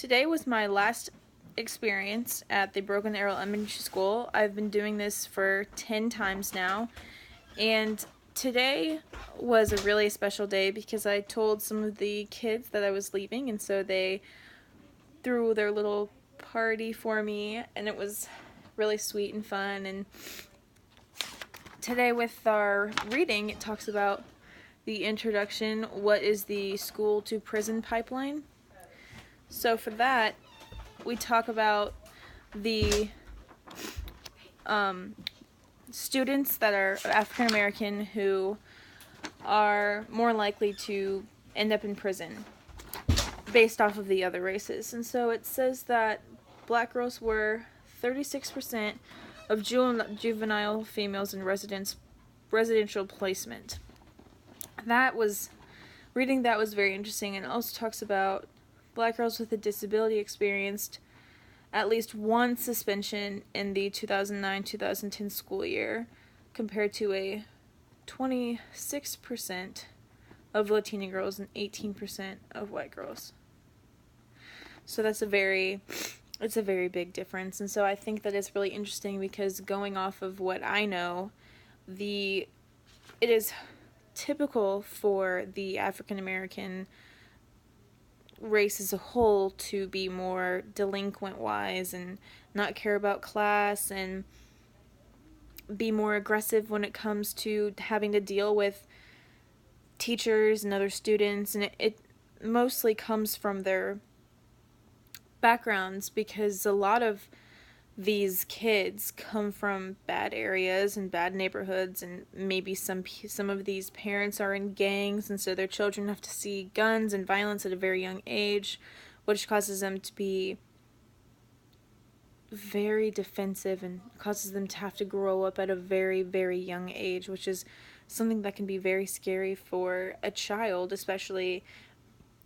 Today was my last experience at the Broken Arrow Elementary School. I've been doing this for 10 times now, and today was a really special day because I told some of the kids that I was leaving, and so they threw their little party for me, and it was really sweet and fun. And today with our reading, it talks about the introduction, what is the school to prison pipeline. So for that, we talk about the students that are African American who are more likely to end up in prison based off of the other races. And so it says that black girls were 36% of juvenile females in residential placement. Reading that was very interesting, and it also talks about black girls with a disability experienced at least one suspension in the 2009-2010 school year, compared to a 26% of Latina girls and 18% of white girls. So it's a very big difference. And so I think that it's really interesting because, going off of what I know, it is typical for the African American race as a whole to be more delinquent wise and not care about class and be more aggressive when it comes to having to deal with teachers and other students, and it mostly comes from their backgrounds, because a lot of these kids come from bad areas and bad neighborhoods, and maybe some of these parents are in gangs, and so their children have to see guns and violence at a very young age, which causes them to be very defensive and causes them to have to grow up at a very, very young age, which is something that can be very scary for a child, especially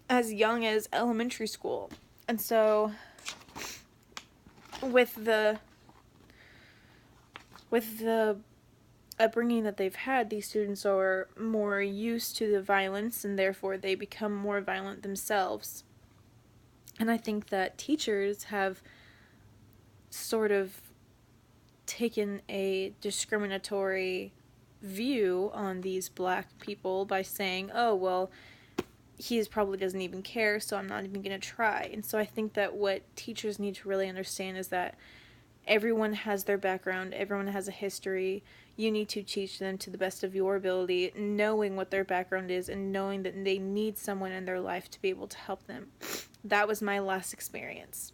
as young as elementary school. And so with the upbringing that they've had, these students are more used to the violence, and therefore they become more violent themselves. And I think that teachers have sort of taken a discriminatory view on these black people by saying, oh, well, he probably doesn't even care, so I'm not even going to try. And so I think that what teachers need to really understand is that everyone has their background, everyone has a history. You need to teach them to the best of your ability, knowing what their background is and knowing that they need someone in their life to be able to help them. That was my last experience.